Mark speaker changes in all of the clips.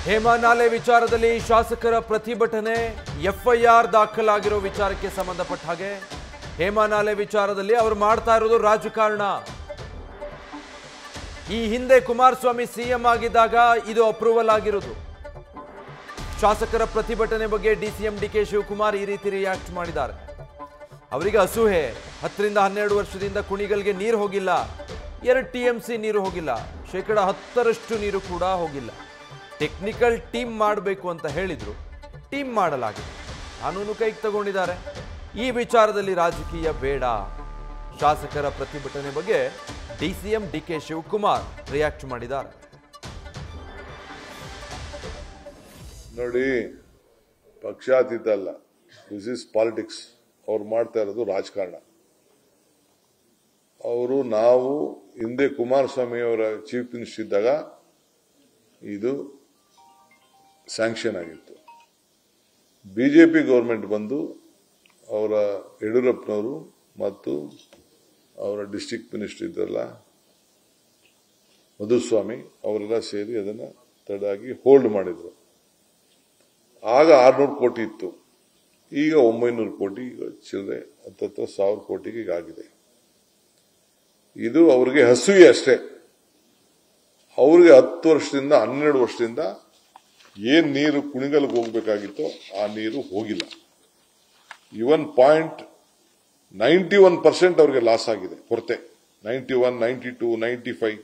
Speaker 1: ಹೇಮಾನಾಲೆ ವಿಚಾರದಲ್ಲಿ ಶಾಸಕರ ಪ್ರತಿಭಟನೆ ಎಫ್ಐಆರ್ ದಾಖಲಾಗಿರೋ ವಿಚಾರಕ್ಕೆ ಸಂಬಂಧಪಟ್ಟ ಹಾಗೆ ಹೇಮಾನಾಲೆ ವಿಚಾರದಲ್ಲಿ ಅವರು ಮಾಡ್ತಾ ಇರೋದು ರಾಜಕಾರಣ. ಈ ಹಿಂದೆ ಕುಮಾರಸ್ವಾಮಿ ಸಿಎಂ ಆಗಿದ್ದಾಗ ಇದು ಅಪ್ರೂವಲ್ ಆಗಿರೋದು. ಶಾಸಕರ ಪ್ರತಿಭಟನೆ ಬಗ್ಗೆ ಡಿಸಿಎಂ ಡಿಕೆ ಶಿವಕುಮಾರ್ ಈ ರೀತಿ ರಿಯಾಕ್ಟ್ ಮಾಡಿದ್ದಾರೆ. ಅವರಿಗೆ ಅಸೂಹೆ. 10 ರಿಂದ 12 ವರ್ಷದಿಂದ ಕುಣಿಗಲ್ಗೆ ನೀರು ಹೋಗಿಲ್ಲ, 2 TMC ನೀರು ಹೋಗಿಲ್ಲ, 10% ನೀರು ಕೂಡ ಹೋಗಿಲ್ಲ. ಟೆಕ್ನಿಕಲ್ ಟೀಮ್ ಮಾಡಬೇಕು ಅಂತ ಹೇಳಿದ್ರು, ಟೀಮ್ ಮಾಡಲಾಗಿದೆ, ಕಾನೂನು ಕೈಗೆ ತಗೊಂಡಿದ್ದಾರೆ. ಈ ವಿಚಾರದಲ್ಲಿ ರಾಜಕೀಯ ಬೇಡ. ಶಾಸಕರ ಪ್ರತಿಭಟನೆ ಬಗ್ಗೆ ಡಿಸಿಎಂ ಡಿಕೆ ಶಿವಕುಮಾರ್ ರಿಯಾಕ್ಟ್ ಮಾಡಿದ್ದಾರೆ.
Speaker 2: ನೋಡಿ, ಪಕ್ಷಾತೀತ ಅಲ್ಲ, ದಿಸ್ ಇಸ್ ಪಾಲಿಟಿಕ್ಸ್. ಅವ್ರು ಮಾಡ್ತಾ ಇರೋದು ರಾಜಕಾರಣ. ನಾವು ಹಿಂದೆ ಕುಮಾರಸ್ವಾಮಿ ಅವರ ಚೀಫ್ ಮಿನಿಸ್ಟರ್ ಇದ್ದಾಗ ಇದು ಸ್ಯಾಂಕ್ಷನ್ ಆಗಿತ್ತು. ಬಿಜೆಪಿ ಗೌರ್ಮೆಂಟ್ ಬಂದು ಅವರ ಯಡಿಯೂರಪ್ಪನವರು ಮತ್ತು ಅವರ ಡಿಸ್ಟ್ರಿಕ್ಟ್ ಮಿನಿಸ್ಟರ್ ಇದ್ರಲ್ಲ ಮಧುಸ್ವಾಮಿ ಅವರೆಲ್ಲ ಸೇರಿ ಅದನ್ನು ತಡಾಗಿ ಹೋಲ್ಡ್ ಮಾಡಿದ್ರು. ಆಗ 600 ಕೋಟಿ ಇತ್ತು, ಈಗ 900 ಕೋಟಿ ಚಿಲ್ಲರೆ, 10,000 ಕೋಟಿಗೆ ಈಗಾಗಿದೆ. ಇದು ಅವ್ರಿಗೆ ಹಸುವೆ ಅಷ್ಟೇ. ಅವ್ರಿಗೆ 10 ವರ್ಷದಿಂದ 12 ವರ್ಷದಿಂದ ಏನ್ ನೀರು ಕುಣಿಗಲ್ಗೆ ಹೋಗ್ಬೇಕಾಗಿತ್ತೋ ಆ ನೀರು ಹೋಗಿಲ್ಲ. ಇವನ್ 91% ಅವ್ರಿಗೆ ಲಾಸ್ ಆಗಿದೆ, ಕೊರತೆ. 91, 92, 95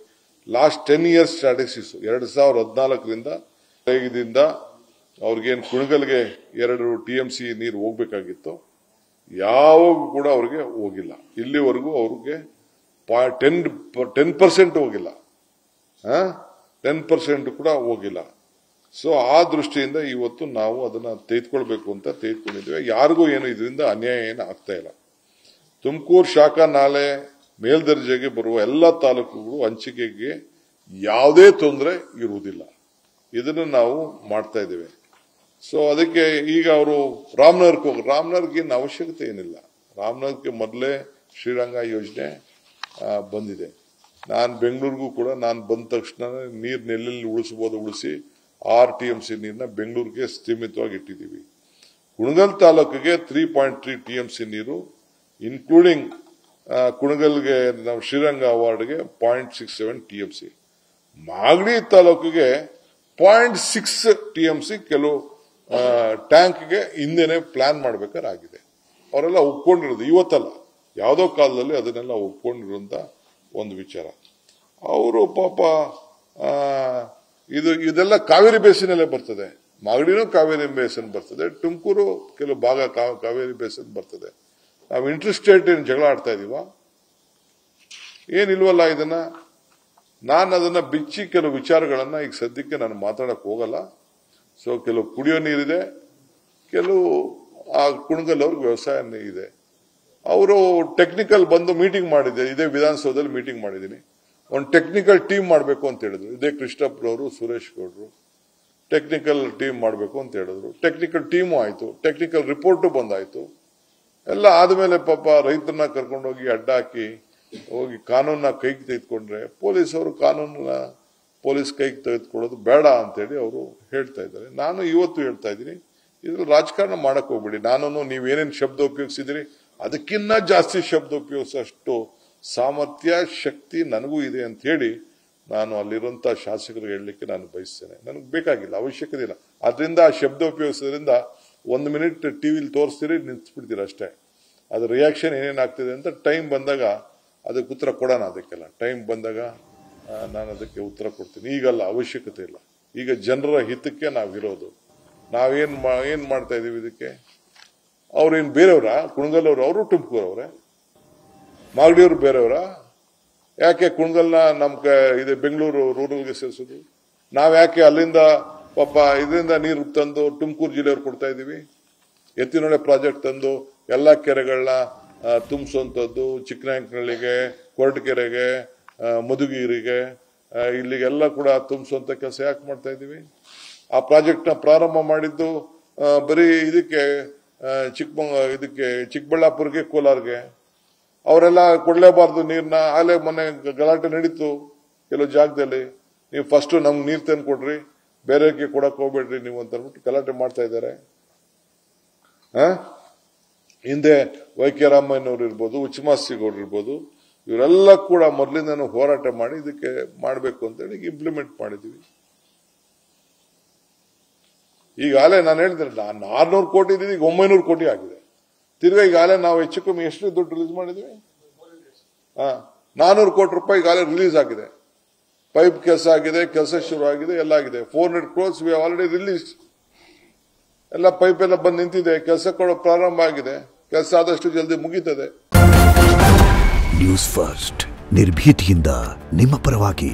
Speaker 2: ಲಾಸ್ಟ್ 10 ಇಯರ್ಸ್ ಸ್ಟ್ರಾಟಜಿಸ್. 2014ರಿಂದ ಅವ್ರಿಗೇನು ಕುಣಿಗಲ್ಗೆ 2 TMC ನೀರು ಹೋಗ್ಬೇಕಾಗಿತ್ತು, ಯಾವಾಗ ಕೂಡ ಅವ್ರಿಗೆ ಹೋಗಿಲ್ಲ. ಇಲ್ಲಿವರೆಗೂ ಅವ್ರಿಗೆ 10% ಹೋಗಿಲ್ಲ, 10% ಕೂಡ ಹೋಗಿಲ್ಲ. ಸೊ ಆ ದೃಷ್ಟಿಯಿಂದ ಇವತ್ತು ನಾವು ಅದನ್ನ ತೆಗೆದುಕೊಳ್ಬೇಕು ಅಂತ ತೆಗೆದುಕೊಂಡಿದ್ದೇವೆ. ಯಾರಿಗೂ ಏನು ಇದರಿಂದ ಅನ್ಯಾಯ ಏನು ಆಗ್ತಾ ಇಲ್ಲ. ತುಮಕೂರು ಶಾಖಾ ನಾಲೆ ಮೇಲ್ದರ್ಜೆಗೆ ಬರುವ ಎಲ್ಲ ತಾಲೂಕುಗಳು ಹಂಚಿಕೆಗೆ ಯಾವುದೇ ತೊಂದರೆ ಇರುವುದಿಲ್ಲ. ಇದನ್ನು ನಾವು ಮಾಡ್ತಾ ಇದ್ದೇವೆ. ಸೊ ಅದಕ್ಕೆ ಈಗ ಅವರು ರಾಮನಗರಕ್ಕೆ ಏನು ಅವಶ್ಯಕತೆ ಏನಿಲ್ಲ. ರಾಮನಗರಕ್ಕೆ ಮೊದಲೇ ಶ್ರೀರಂಗ ಯೋಜನೆ ಬಂದಿದೆ. ನಾನು ಬೆಂಗಳೂರಿಗೂ ಕೂಡ ನಾನು ಬಂದ ತಕ್ಷಣ ನೀರು ನೆಲ್ಲಲ್ಲಿ ಉಳಿಸಬಹುದು ಉಳಿಸಿ 6 TMC ನೀರನ್ನ ಬೆಂಗಳೂರಿಗೆ ಸೀಮಿತವಾಗಿ ಇಟ್ಟಿದ್ದೀವಿ. ಕುಣಗಲ್ ತಾಲೂಕಿಗೆ 3.3 TMC ನೀರು, ಇನ್ಕ್ಲೂಡಿಂಗ್ ಕುಣಗಲ್ಗೆ ನಾವು ಶ್ರೀರಂಗ ವಾರ್ಡ್ಗೆ 0.67 TMC. ಮಾಗಡಿ ತಾಲೂಕಿಗೆ 0.6 TMC ಕೆಲವು ಟ್ಯಾಂಕ್ಗೆ ಹಿಂದೆನೆ ಪ್ಲಾನ್ ಮಾಡಬೇಕಾಗಿದೆ. ಅವರೆಲ್ಲ ಒಪ್ಕೊಂಡಿರೋದು, ಇವತ್ತಲ್ಲ, ಯಾವುದೋ ಕಾಲದಲ್ಲಿ ಅದನ್ನೆಲ್ಲ ಒಪ್ಕೊಂಡಿರುವಂತ ಒಂದು ವಿಚಾರ. ಅವರು ಪಾಪ ಇದೆಲ್ಲ ಕಾವೇರಿ ಬೇಸಿನಲ್ಲೇ ಬರ್ತದೆ. ಮಾಗಡಿನೂ ಕಾವೇರಿ ಬೇಸಿನ್ ಬರ್ತದೆ, ತುಮಕೂರು ಕೆಲವು ಭಾಗ ಕಾವೇರಿ ಬೇಸಿನ್ ಬರ್ತದೆ. ನಾವು ಇಂಟ್ರೆಸ್ಟೆಡ್ ಏನು ಜಗಳ ಆಡ್ತಾ ಇದೀವ? ಏನಿಲ್ವಲ್ಲ. ನಾನು ಅದನ್ನ ಬಿಚ್ಚಿ ಕೆಲವು ವಿಚಾರಗಳನ್ನ ಈಗ ಸದ್ಯಕ್ಕೆ ನಾನು ಮಾತಾಡಕ್ ಹೋಗಲ್ಲ. ಸೊ ಕೆಲವು ಕುಡಿಯೋ ನೀರಿದೆ, ಕೆಲವು ಆ ಕುಣಗಲ್ ಅವ್ರಿಗೆ ವ್ಯವಸಾಯ ಇದೆ. ಅವರು ಟೆಕ್ನಿಕಲ್ ಬಂದು ಮೀಟಿಂಗ್ ಮಾಡಿದ್ದೆ, ಇದೇ ವಿಧಾನಸೌಧದಲ್ಲಿ ಮೀಟಿಂಗ್ ಮಾಡಿದ್ದೀನಿ. ಒಂದು ಟೆಕ್ನಿಕಲ್ ಟೀಮ್ ಮಾಡಬೇಕು ಅಂತ ಹೇಳಿದ್ರು. ಇದೇ ಕೃಷ್ಣಪ್ಪನವರು, ಸುರೇಶ್ ಗೌಡ್ರು ಟೆಕ್ನಿಕಲ್ ಟೀಮ್ ಮಾಡಬೇಕು ಅಂತ ಹೇಳಿದ್ರು. ಟೆಕ್ನಿಕಲ್ ಟೀಮು ಆಯ್ತು, ಟೆಕ್ನಿಕಲ್ ರಿಪೋರ್ಟು ಬಂದಾಯ್ತು. ಎಲ್ಲ ಆದ್ಮೇಲೆ ಪಾಪ ರೈತರನ್ನ ಕರ್ಕೊಂಡೋಗಿ ಅಡ್ಡ ಹಾಕಿ ಹೋಗಿ ಕಾನೂನನ್ನ ಕೈಗೆ ತೆಗೆದುಕೊಂಡ್ರೆ ಪೊಲೀಸವರು ಪೊಲೀಸ್ ಕೈಗೆ ತೆಗೆದುಕೊಳ್ಳೋದು ಬೇಡ ಅಂತೇಳಿ ಅವರು ಹೇಳ್ತಾ ಇದ್ದಾರೆ. ನಾನು ಇವತ್ತು ಹೇಳ್ತಾ ಇದ್ದೀನಿ, ಇದ್ರಲ್ಲಿ ರಾಜಕಾರಣ ಮಾಡಕ್ ಹೋಗ್ಬಿಡಿ. ನೀವೇನೇನು ಶಬ್ದ ಉಪಯೋಗಿಸಿದಿರಿ ಅದಕ್ಕಿನ್ನ ಜಾಸ್ತಿ ಶಬ್ದ ಉಪಯೋಗಿಸೋಷ್ಟು ಸಾಮರ್ಥ್ಯ, ಶಕ್ತಿ ನನಗೂ ಇದೆ ಅಂತ ಹೇಳಿ ನಾನು ಅಲ್ಲಿರುವಂತ ಶಾಸಕರಿಗೆ ಹೇಳಲಿಕ್ಕೆ ನಾನು ಬಯಸ್ತೇನೆ. ನನಗೆ ಬೇಕಾಗಿಲ್ಲ, ಅವಶ್ಯಕತೆ ಇಲ್ಲ. ಅದರಿಂದ ಆ ಶಬ್ದ ಉಪಯೋಗಿಸೋದ್ರಿಂದ 1 ಮಿನಿಟ್ ಟಿವಿಲಿ ತೋರಿಸ್ತೀರಿ, ನಿಂತ್ಬಿಡ್ತೀರಿ ಅಷ್ಟೇ. ಅದು ರಿಯಾಕ್ಷನ್ ಏನೇನಾಗ್ತಿದೆ ಅಂತ ಟೈಮ್ ಬಂದಾಗ ಅದಕ್ಕೆ ಉತ್ತರ ಕೊಡೋಣ. ಅದಕ್ಕೆಲ್ಲ ಟೈಮ್ ಬಂದಾಗ ನಾನು ಅದಕ್ಕೆ ಉತ್ತರ ಕೊಡ್ತೀನಿ. ಈಗಲ್ಲ, ಅವಶ್ಯಕತೆ ಇಲ್ಲ. ಈಗ ಜನರ ಹಿತಕ್ಕೆ ನಾವಿರೋದು. ನಾವೇನ್ ಮಾಡ್ತಾ ಇದೀವಿ ಇದಕ್ಕೆ? ಅವ್ರೇನು ಬೇರೆಯವರ? ಕುಣಗಲ್ ಅವರು ತುಮಕೂರವ್ರೆ, ಮಾಗಡಿಯವರು ಬೇರೆಯವರ? ಯಾಕೆ ಕುಣಗಲ್ನ ಇದೆ ಬೆಂಗಳೂರು ರೂರಲ್ಗೆ ಸೇರಿಸೋದು? ನಾವ್ಯಾಕೆ ಅಲ್ಲಿಂದ ಪಾಪ ಇದರಿಂದ ನೀರು ತಂದು ತುಮಕೂರು ಜಿಲ್ಲೆಯವ್ರು ಕೊಡ್ತಾ ಇದೀವಿ? ಎತ್ತಿನೊಳೆ ಪ್ರಾಜೆಕ್ಟ್ ತಂದು ಎಲ್ಲಾ ಕೆರೆಗಳನ್ನ ತುಂಬಿಸುವಂತದ್ದು, ಚಿಕ್ಕನಾಯಕನಹಳ್ಳಿಗೆ, ಕೊರಟಗೆರೆಗೆ, ಮಧುಗಿರಿಗೆ, ಇಲ್ಲಿಗೆಲ್ಲ ಕೂಡ ತುಂಬಿಸುವಂತ ಕೆಲಸ ಯಾಕೆ ಮಾಡ್ತಾ ಇದೀವಿ? ಆ ಪ್ರಾಜೆಕ್ಟ್ ನ ಪ್ರಾರಂಭ ಮಾಡಿದ್ದು ಬರೀ ಇದಕ್ಕೆ ಚಿಕ್ಕಬಳ್ಳಾಪುರಕ್ಕೆ, ಕೋಲಾರ್ಗೆ. ಅವರೆಲ್ಲ ಕೊಡ್ಲೇಬಾರ್ದು ನೀರ್ನ. ಆಲೇ ಮೊನ್ನೆ ಗಲಾಟೆ ನಡೀತು ಕೆಲವು ಜಾಗದಲ್ಲಿ. ನೀವು ಫಸ್ಟ್ ನಮ್ಗೆ ನೀರ್ ತಂದು ಕೊಡ್ರಿ, ಬೇರೆಯವರಿಗೆ ಕೊಡಕ್ಕೆ ಹೋಗ್ಬೇಡ್ರಿ ನೀವು ಅಂತ ಅಂದ್ಬಿಟ್ಟು ಗಲಾಟೆ ಮಾಡ್ತಾ ಇದ್ದಾರೆ. ಹಿಂದೆ ವೈ.ಕೆ. ರಾಮಯ್ಯನವರು ಇರ್ಬೋದು, ಉಚ್ಚಮಾಸ್ತಿಗೌಡರು ಇರ್ಬೋದು, ಇವರೆಲ್ಲ ಕೂಡ ಮೊದಲಿಂದ ಹೋರಾಟ ಮಾಡಿ ಇದಕ್ಕೆ ಮಾಡಬೇಕು ಅಂತೇಳಿ ಇಂಪ್ಲಿಮೆಂಟ್ ಮಾಡಿದ್ವಿ. ಈಗಾಗಲೇ ನಾನು ಹೇಳಿದ್ರೆ 400 ಕೋಟಿ ಇದ್ದೀವಿ, ಈಗ 900 ಕೋಟಿ ಆಗಿದೆ. ತಿರ್ಗಾ ಈಗಾಗಲೇ ನಾವು ಹೆಚ್ಚು ಕಮ್ಮಿ ಎಷ್ಟು ದುಡ್ಡು ರಿಲೀಸ್ ಮಾಡಿದ್ವಿ? 400 ಕೋಟಿ ರೂಪಾಯಿ ಈಗಾಗಲೇ ರಿಲೀಸ್ ಆಗಿದೆ. ಪೈಪ್ ಕೆಲಸ ಆಗಿದೆ, ಕೆಲಸ ಶುರು ಆಗಿದೆ, ಎಲ್ಲ ಆಗಿದೆ. 400 crores ವಿ ಆಲ್ರೆಡಿ ರಿಲೀಸ್. ಎಲ್ಲ ಪೈಪ್ ಎಲ್ಲ ಬಂದು ನಿಂತಿದೆ, ಕೆಲಸ ಕೊಡೋ ಪ್ರಾರಂಭ ಆಗಿದೆ. ಕೆಲಸ ಆದಷ್ಟು ಜಲ್ದಿ ಮುಗೀತದೆ.
Speaker 3: ನ್ಯೂಸ್ ಫಸ್ಟ್ ನಿರ್ಭೀತಿಯಿಂದ ನಿಮ್ಮ ಪರವಾಗಿ.